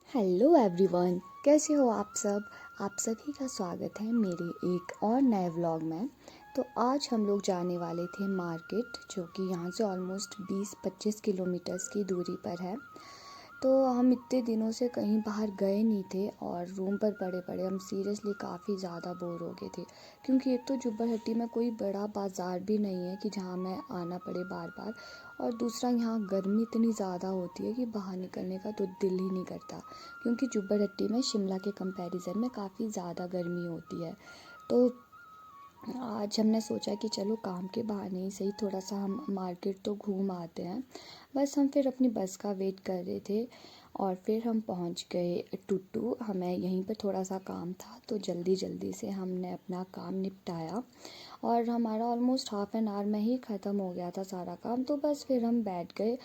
Hello everyone, कैसे हो आप सब। आप सभी का स्वागत है मेरे एक और नए व्लॉग में। तो आज हम लोग जाने वाले थे मार्केट, जो कि यहाँ से ऑलमोस्ट 20-25 किलोमीटर्स की दूरी पर है। तो हम इतने दिनों से कहीं बाहर गए नहीं थे और रूम पर पड़े पड़े हम सीरियसली काफ़ी ज़्यादा बोर हो गए थे, क्योंकि एक तो जुब्बड़हट्टी में कोई बड़ा बाज़ार भी नहीं है कि जहाँ मैं आना पड़े बार बार, और दूसरा यहाँ गर्मी इतनी ज़्यादा होती है कि बाहर निकलने का तो दिल ही नहीं करता, क्योंकि जुब्बड़हट्टी में शिमला के कंपैरिजन में काफ़ी ज़्यादा गर्मी होती है। तो आज हमने सोचा कि चलो काम के बहाने ही सही थोड़ा सा हम मार्केट तो घूम आते हैं। बस हम फिर अपनी बस का वेट कर रहे थे और फिर हम पहुंच गए टुट्टू। हमें यहीं पर थोड़ा सा काम था तो जल्दी जल्दी से हमने अपना काम निपटाया और हमारा ऑलमोस्ट हाफ एन आवर में ही ख़त्म हो गया था सारा काम। तो बस फिर हम बैठ गए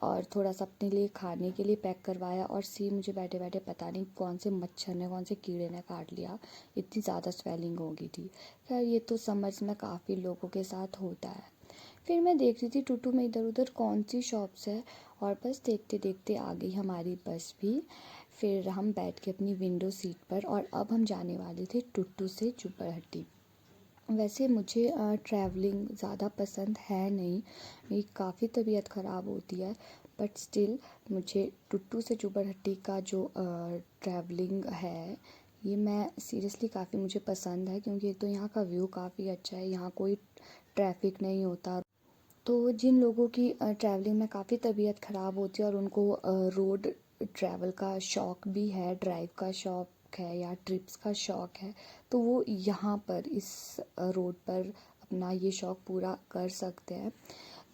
और थोड़ा सा अपने लिए खाने के लिए पैक करवाया। और मुझे बैठे बैठे पता नहीं कौन से मच्छर ने कौन से कीड़े ने काट लिया, इतनी ज़्यादा स्वेलिंग हो गई थी। खैर ये तो समर्स में काफ़ी लोगों के साथ होता है। फिर मैं देख रही थी टुट्टू में इधर उधर कौन सी शॉप्स है, और बस देखते देखते आ गई हमारी बस भी। फिर हम बैठ के अपनी विंडो सीट पर, और अब हम जाने वाले थे टुट्टू से जुब्बड़हट्टी। वैसे मुझे ट्रैवलिंग ज़्यादा पसंद है नहीं, मेरी काफ़ी तबीयत ख़राब होती है, बट स्टिल मुझे टुट्टू से जुब्बड़हट्टी का जो ट्रैवलिंग है ये मैं सीरियसली काफ़ी मुझे पसंद है, क्योंकि एक तो यहाँ का व्यू काफ़ी अच्छा है, यहाँ कोई ट्रैफिक नहीं होता। तो जिन लोगों की ट्रैवलिंग में काफ़ी तबीयत ख़राब होती है और उनको रोड ट्रैवल का शौक़ भी है, ड्राइव का शौक़ है या ट्रिप्स का शौक़ है, तो वो यहाँ पर इस रोड पर अपना ये शौक़ पूरा कर सकते हैं।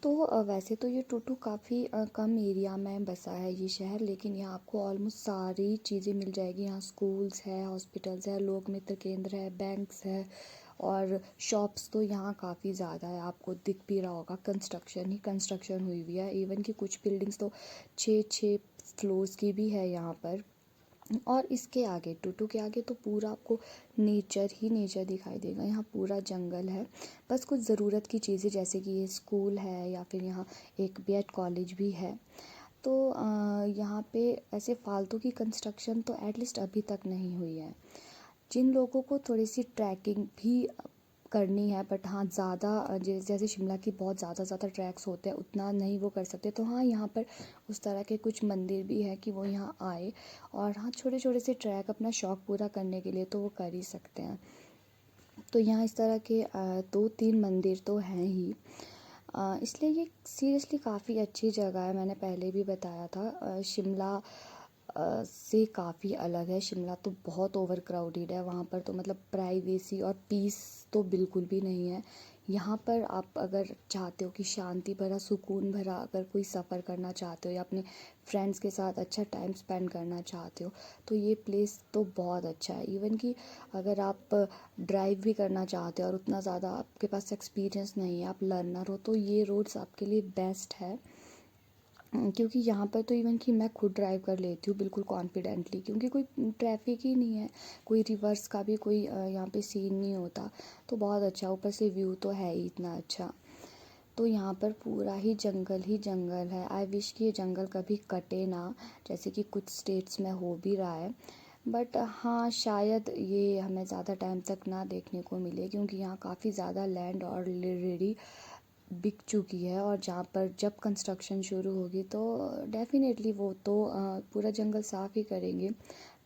तो वैसे तो ये टुट्टू काफ़ी कम एरिया में बसा है ये शहर, लेकिन यहाँ आपको ऑलमोस्ट सारी चीज़ें मिल जाएगी। यहाँ स्कूल्स है, हॉस्पिटल्स है, लोक मित्र केंद्र है, बैंक्स है, और शॉप्स तो यहाँ काफ़ी ज़्यादा है। आपको दिख भी रहा होगा, कंस्ट्रक्शन ही कंस्ट्रक्शन हुई हुई है। इवन कि कुछ बिल्डिंग्स तो 6-6 फ्लोर्स की भी है यहाँ पर। और इसके आगे टुट्टू के आगे तो पूरा आपको नेचर ही नेचर दिखाई देगा। यहाँ पूरा जंगल है। बस कुछ ज़रूरत की चीज़ें जैसे कि ये स्कूल है या फिर यहाँ एक बीएड कॉलेज भी है। तो यहाँ पे ऐसे फालतू की कंस्ट्रक्शन तो एटलीस्ट अभी तक नहीं हुई है। जिन लोगों को थोड़ी सी ट्रैकिंग भी करनी है, बट हाँ ज़्यादा जैसे शिमला की बहुत ज़्यादा ट्रैक्स होते हैं उतना नहीं वो कर सकते, तो हाँ यहाँ पर उस तरह के कुछ मंदिर भी है कि वो यहाँ आए और हाँ छोटे छोटे से ट्रैक अपना शौक़ पूरा करने के लिए तो वो कर ही सकते हैं। तो यहाँ इस तरह के 2-3 मंदिर तो हैं ही, इसलिए ये सीरियसली काफ़ी अच्छी जगह है। मैंने पहले भी बताया था शिमला से काफ़ी अलग है। शिमला तो बहुत ओवर क्राउडेड है, वहाँ पर तो मतलब प्राइवेसी और पीस तो बिल्कुल भी नहीं है। यहाँ पर आप अगर चाहते हो कि शांति भरा सुकून भरा अगर कोई सफ़र करना चाहते हो या अपने फ्रेंड्स के साथ अच्छा टाइम स्पेंड करना चाहते हो, तो ये प्लेस तो बहुत अच्छा है। इवन कि अगर आप ड्राइव भी करना चाहते हो और उतना ज़्यादा आपके पास एक्सपीरियंस नहीं है, आप लर्नर हो, तो ये रोड्स आपके लिए बेस्ट है। क्योंकि यहाँ पर तो इवन कि मैं खुद ड्राइव कर लेती हूँ बिल्कुल कॉन्फिडेंटली, क्योंकि कोई ट्रैफिक ही नहीं है, कोई रिवर्स का भी कोई यहाँ पे सीन नहीं होता। तो बहुत अच्छा, ऊपर से व्यू तो है ही इतना अच्छा। तो यहाँ पर पूरा ही जंगल है। आई विश कि ये जंगल कभी कटे ना, जैसे कि कुछ स्टेट्स में हो भी रहा है। बट हाँ शायद ये हमें ज़्यादा टाइम तक ना देखने को मिले, क्योंकि यहाँ काफ़ी ज़्यादा लैंड ऑलरेडी बिक चुकी है, और जहाँ पर जब कंस्ट्रक्शन शुरू होगी तो डेफ़िनेटली वो तो पूरा जंगल साफ़ ही करेंगे।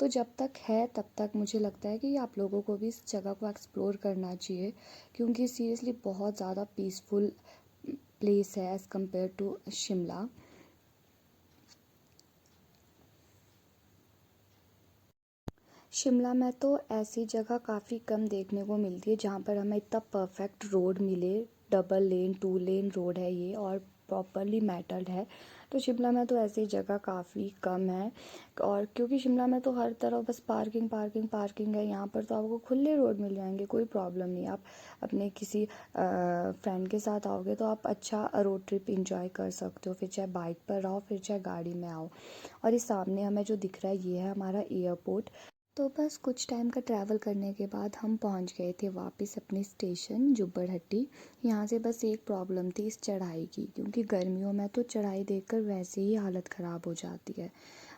तो जब तक है तब तक मुझे लगता है कि आप लोगों को भी इस जगह को एक्सप्लोर करना चाहिए, क्योंकि सीरियसली बहुत ज़्यादा पीसफुल प्लेस है as compare to Shimla. Shimla में तो ऐसी जगह काफ़ी कम देखने को मिलती है जहाँ पर हमें इतना परफेक्ट रोड मिले। डबल लेन 2 लेन रोड है ये, और प्रॉपरली मेटल्ड है। तो शिमला में तो ऐसी जगह काफ़ी कम है, और क्योंकि शिमला में तो हर तरफ बस पार्किंग पार्किंग पार्किंग है। यहाँ पर तो आपको खुले रोड मिल जाएंगे, कोई प्रॉब्लम नहीं। आप अपने किसी फ्रेंड के साथ आओगे तो आप अच्छा रोड ट्रिप इंजॉय कर सकते हो, फिर चाहे बाइक पर रहो फिर चाहे गाड़ी में आओ। और इस सामने हमें जो दिख रहा है ये है हमारा एयरपोर्ट। तो बस कुछ टाइम का ट्रैवल करने के बाद हम पहुंच गए थे वापस अपने स्टेशन जुब्बड़हट्टी। यहाँ से बस एक प्रॉब्लम थी इस चढ़ाई की, क्योंकि गर्मियों में तो चढ़ाई देखकर वैसे ही हालत ख़राब हो जाती है।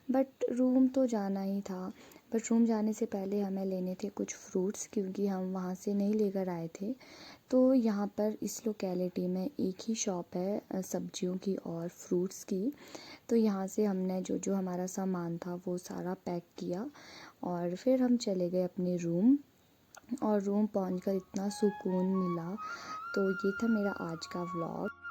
बट रूम तो जाना ही था। बट रूम जाने से पहले हमें लेने थे कुछ फ्रूट्स, क्योंकि हम वहाँ से नहीं लेकर आए थे। तो यहाँ पर इस लोकेलिटी में एक ही शॉप है सब्जियों की और फ्रूट्स की। तो यहाँ से हमने जो जो हमारा सामान था वो सारा पैक किया और फिर हम चले गए अपने रूम। और रूम पहुंचकर इतना सुकून मिला। तो ये था मेरा आज का व्लॉग।